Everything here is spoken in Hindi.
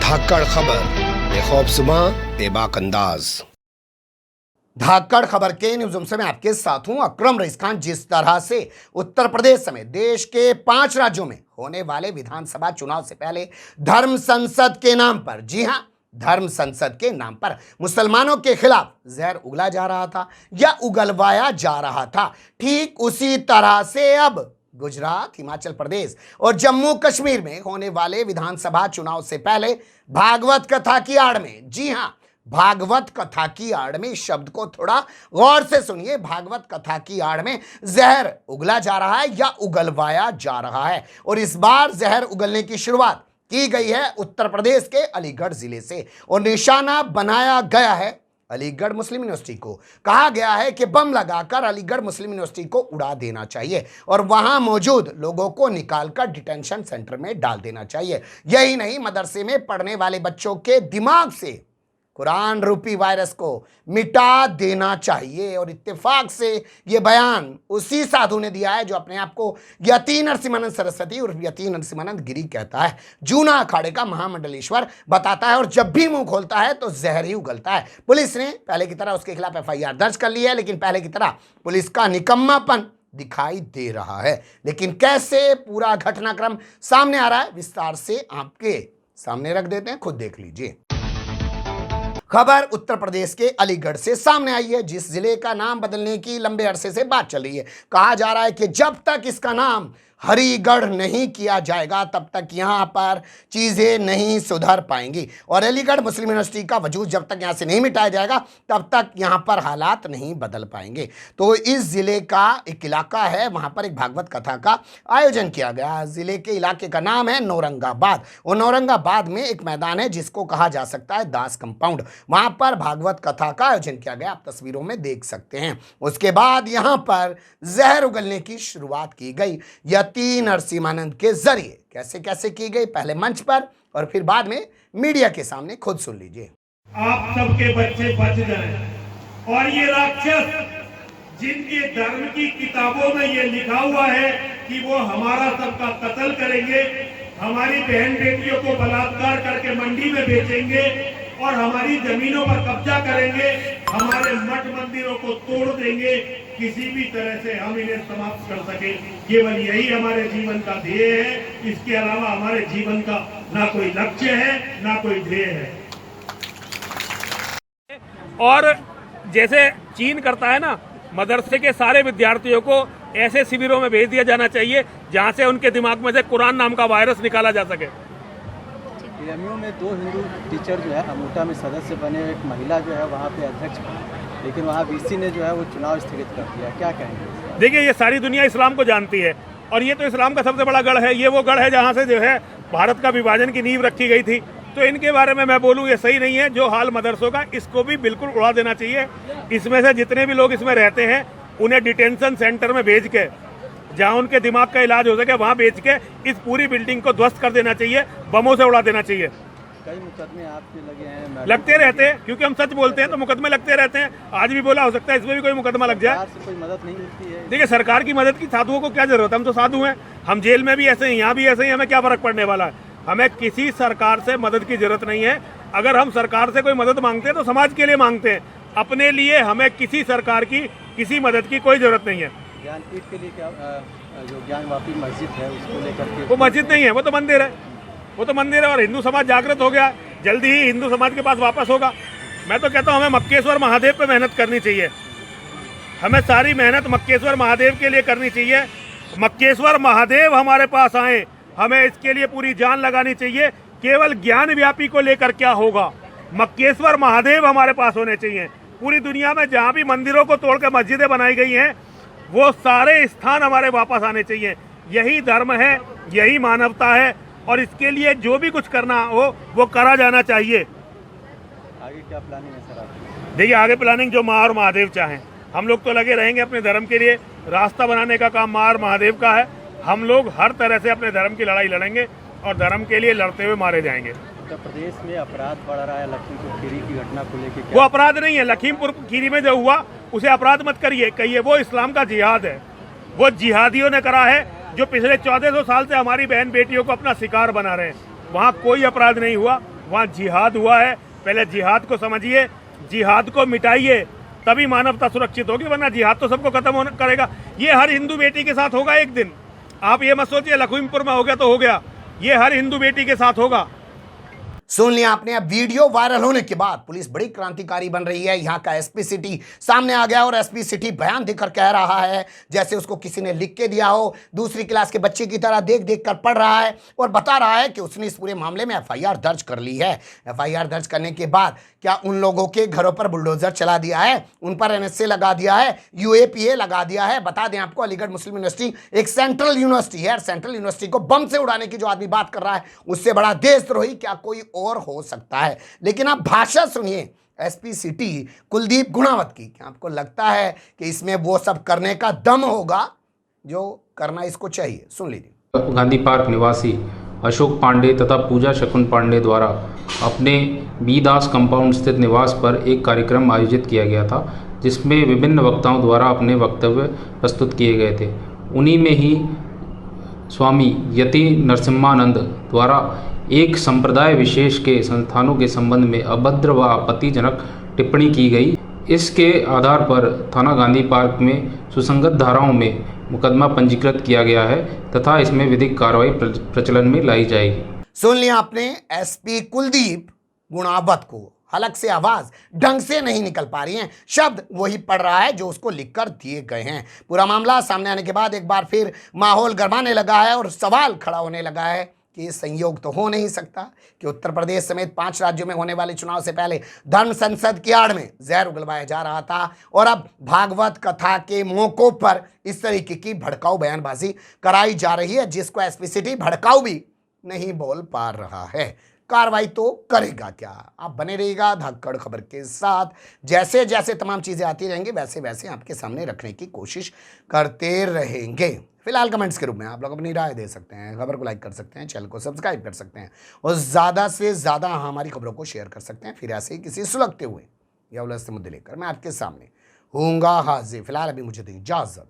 धाकड़ खबर, बेखौफजुबां बेबाक अंदाज। धाकड़ खबर के न्यूज़ रूम से मैं आपके साथ हूं अकरम रईस खान। जिस तरह से उत्तर प्रदेश समेत देश के 5 राज्यों में होने वाले विधानसभा चुनाव से पहले धर्म संसद के नाम पर, जी हां, धर्म संसद के नाम पर मुसलमानों के खिलाफ जहर उगला जा रहा था या उगलवाया जा रहा था, ठीक उसी तरह से अब गुजरात, हिमाचल प्रदेश और जम्मू कश्मीर में होने वाले विधानसभा चुनाव से पहले भागवत कथा की आड़ में, जी हां, भागवत कथा की आड़ में, इस शब्द को थोड़ा गौर से सुनिए, भागवत कथा की आड़ में जहर उगला जा रहा है या उगलवाया जा रहा है। और इस बार जहर उगलने की शुरुआत की गई है उत्तर प्रदेश के अलीगढ़ जिले से और निशाना बनाया गया है अलीगढ़ मुस्लिम यूनिवर्सिटी को। कहा गया है कि बम लगाकर अलीगढ़ मुस्लिम यूनिवर्सिटी को उड़ा देना चाहिए और वहां मौजूद लोगों को निकालकर डिटेंशन सेंटर में डाल देना चाहिए। यही नहीं, मदरसे में पढ़ने वाले बच्चों के दिमाग से कुरान रूपी वायरस को मिटा देना चाहिए। और इत्तेफाक से यह बयान उसी साधु ने दिया है जो अपने आप को यति नरसिम्हानंद सरस्वती और यति नरसिम्हानंद गिरी कहता है, जूना अखाड़े का महामंडलेश्वर बताता है और जब भी मुंह खोलता है तो जहर ही उगलता है। पुलिस ने पहले की तरह उसके खिलाफ FIR दर्ज कर ली है, लेकिन पहले की तरह पुलिस का निकम्मापन दिखाई दे रहा है। लेकिन कैसे पूरा घटनाक्रम सामने आ रहा है, विस्तार से आपके सामने रख देते हैं, खुद देख लीजिए। खबर उत्तर प्रदेश के अलीगढ़ से सामने आई है, जिस जिले का नाम बदलने की लंबे अरसे से बात चल रही है। कहा जा रहा है कि जब तक इसका नाम हरिगढ़ नहीं किया जाएगा तब तक यहां पर चीजें नहीं सुधर पाएंगी और अलीगढ़ मुस्लिम यूनिवर्सिटी का वजूद जब तक यहां से नहीं मिटाया जाएगा तब तक यहां पर हालात नहीं बदल पाएंगे। तो इस जिले का एक इलाका है, वहां पर एक भागवत कथा का आयोजन किया गया। जिले के इलाके का नाम है नौरंगाबाद और नौरंगाबाद में एक मैदान है जिसको कहा जा सकता है दास कंपाउंड। वहां पर भागवत कथा का आयोजन किया गया, आप तस्वीरों में देख सकते हैं। उसके बाद यहां पर जहर उगलने की शुरुआत की गई यति नरसिम्हानंद के जरिए। कैसे कैसे की गई, पहले मंच पर और फिर बाद में मीडिया के सामने, खुद सुन लीजिए। आप सबके बच्चे बच जाएं और ये राक्षस जिनके धर्म की किताबों में ये लिखा हुआ है कि वो हमारा सबका कत्ल करेंगे, हमारी बहन बेटियों को बलात्कार करके मंडी में बेचेंगे और हमारी जमीनों पर कब्जा करेंगे, हमारे मठ मंदिरों को तोड़ देंगे, किसी भी तरह से हम इन्हें समाप्त कर सके, केवल यही हमारे जीवन का ध्येय है। इसके अलावा हमारे जीवन का ना कोई लक्ष्य है ना कोई ध्येय है। और जैसे चीन करता है ना, मदरसे के सारे विद्यार्थियों को ऐसे शिविरों में भेज दिया जाना चाहिए जहां से उनके दिमाग में से कुरान नाम का वायरस निकाला जा सके। PMU में 2 हिंदू टीचर जो है अमूटा में सदस्य बने, एक महिला जो है वहाँ पे अध्यक्ष बनी, लेकिन वहाँ VC ने जो है वो चुनाव स्थगित कर दिया। क्या कहेंगे? देखिए, ये सारी दुनिया इस्लाम को जानती है और ये तो इस्लाम का सबसे बड़ा गढ़ है। ये वो गढ़ है जहाँ से जो है भारत का विभाजन की नींव रखी गई थी। तो इनके बारे में मैं बोलूँ ये सही नहीं है। जो हाल मदरसों का, इसको भी बिल्कुल उड़ा देना चाहिए। इसमें से जितने भी लोग इसमें रहते हैं उन्हें डिटेंशन सेंटर में भेज के, जहाँ उनके दिमाग का इलाज हो सके वहाँ बेच के इस पूरी बिल्डिंग को ध्वस्त कर देना चाहिए, बमों से उड़ा देना चाहिए। कई मुकदमे आपके लगे हैं? लगते रहते हैं, क्योंकि हम सच बोलते हैं तो मुकदमे लगते रहते हैं। आज भी बोला, हो सकता है इसमें भी कोई मुकदमा लग जाए। सरकार से कोई मदद नहीं मिलती है? देखिए, सरकार की मदद की साधुओं को क्या जरूरत है? हम तो साधु हैं, हम जेल में भी ऐसे हैं, यहाँ भी ऐसे ही, हमें क्या फर्क पड़ने वाला है? हमें किसी सरकार से मदद की जरूरत नहीं है। अगर हम सरकार से कोई मदद मांगते हैं तो समाज के लिए मांगते हैं, अपने लिए हमें किसी सरकार की किसी मदद की कोई जरूरत नहीं है। ज्ञानपीठ के लिए क्या, जो ज्ञानवापी मस्जिद है उसको लेकर के? वो मस्जिद नहीं है, वो तो मंदिर है, वो तो मंदिर है। और हिंदू समाज जागृत हो गया, जल्दी ही हिंदू समाज के पास वापस होगा। मैं तो कहता हूँ हमें मक्केश्वर महादेव पे मेहनत करनी चाहिए। हमें सारी मेहनत मक्केश्वर महादेव के लिए करनी चाहिए। मक्केश्वर महादेव हमारे पास आए, हमें इसके लिए पूरी जान लगानी चाहिए। केवल ज्ञान व्यापी को लेकर क्या होगा, मक्केश्वर महादेव हमारे पास होने चाहिए। पूरी दुनिया में जहाँ भी मंदिरों को तोड़कर मस्जिदें बनाई गई हैं, वो सारे स्थान हमारे वापस आने चाहिए। यही धर्म है, यही मानवता है और इसके लिए जो भी कुछ करना हो वो करा जाना चाहिए। आगे क्या प्लानिंग है सर आपकी? देखिए, आगे प्लानिंग जो माँ और महादेव चाहें। हम लोग तो लगे रहेंगे अपने धर्म के लिए, रास्ता बनाने का काम माँ और महादेव का है। हम लोग हर तरह से अपने धर्म की लड़ाई लड़ेंगे और धर्म के लिए लड़ते हुए मारे जाएंगे। उत्तर प्रदेश में अपराध बढ़ रहा है, लखीमपुर खीरी की घटना को लेकर वो अपराध नहीं है। लखीमपुर खीरी में जो हुआ उसे अपराध मत करिए, कहिए वो इस्लाम का जिहाद है। वो जिहादियों ने करा है जो पिछले 1400 साल से हमारी बहन बेटियों को अपना शिकार बना रहे हैं। वहाँ कोई अपराध नहीं हुआ, वहाँ जिहाद हुआ है। पहले जिहाद को समझिए, जिहाद को मिटाइए, तभी मानवता सुरक्षित होगी, वरना जिहाद तो सबको खत्म होना करेगा। ये हर हिंदू बेटी के साथ होगा एक दिन। आप ये मत सोचिए लखीमपुर में हो गया तो हो गया, ये हर हिंदू बेटी के साथ होगा। सुन लिया आपने। अब वीडियो वायरल होने के बाद पुलिस बड़ी क्रांतिकारी बन रही है। यहाँ का एसपी सिटी सामने आ गया और एसपी सिटी बयान देकर कह रहा है जैसे उसको किसी ने लिख के दिया हो, दूसरी क्लास के बच्चे की तरह देख देख कर पढ़ रहा है और बता रहा है कि उसने इस पूरे मामले में एफआईआर दर्ज कर ली है। एफआईआर दर्ज करने के बाद क्या उन लोगों के घरों पर बुलडोजर चला दिया है, उन पर एनएसए लगा दिया है, यूएपीए लगा दिया है। बता दें आपको, अलीगढ़ मुस्लिम यूनिवर्सिटी एक सेंट्रल यूनिवर्सिटी है। सेंट्रल यूनिवर्सिटी को बम से उड़ाने की जो आदमी बात कर रहा है, उससे बड़ा देशद्रोही क्या कोई और हो सकता है। लेकिन आप भाषा सुनिए एसपी सिटी कुलदीप गुणावत की। क्या आपको लगता है कि इसमें वो सब करने का दम होगा जो करना इसको चाहिए? सुन लीजिए। गांधी पार्क निवासी अशोक पांडे तथा पूजा शकुन पांडे द्वारा अपने बी दास कंपाउंड स्थित निवास पर एक कार्यक्रम आयोजित किया गया था, जिसमें विभिन्न वक्ताओं द्वारा अपने वक्तव्य प्रस्तुत किए गए थे। उन्हीं में ही स्वामी यति नरसिम्हानंद द्वारा एक संप्रदाय विशेष के संस्थानों के संबंध में अभद्र व आपत्तिजनक टिप्पणी की गई। इसके आधार पर थाना गांधी पार्क में सुसंगत धाराओं में मुकदमा पंजीकृत किया गया है तथा इसमें विधिक कार्रवाई प्रचलन में लाई जाएगी। सुन लिया आपने एसपी कुलदीप गुणावत को। हलक से आवाज ढंग से नहीं निकल पा रही है, शब्द वही पढ़ रहा है जो उसको लिखकर दिए गए हैं। पूरा मामला सामने आने के बाद एक बार फिर माहौल गरमाने लगा है और सवाल खड़ा होने लगा है कि संयोग तो हो नहीं सकता कि उत्तर प्रदेश समेत 5 राज्यों में होने वाले चुनाव से पहले धर्म संसद की आड़ में जहर उगलवाया जा रहा था और अब भागवत कथा के मौकों पर इस तरीके की भड़काऊ बयानबाजी कराई जा रही है, जिसको एसपी सिटी भड़काऊ भी नहीं बोल पा रहा है। कार्रवाई तो करेगा क्या? आप बने रहिएगा धाकड़ खबर के साथ। जैसे जैसे तमाम चीज़ें आती रहेंगी वैसे वैसे आपके सामने रखने की कोशिश करते रहेंगे। फिलहाल कमेंट्स के रूप में आप लोग अपनी राय दे सकते हैं, खबर को लाइक कर सकते हैं, चैनल को सब्सक्राइब कर सकते हैं और ज़्यादा से ज़्यादा हमारी खबरों को शेयर कर सकते हैं। फिर ऐसे ही किसी सुलगते हुए या उलझते मुद्दे लेकर मैं आपके सामने होऊंगा हाजिर। फिलहाल अभी मुझे दें इजाज़त।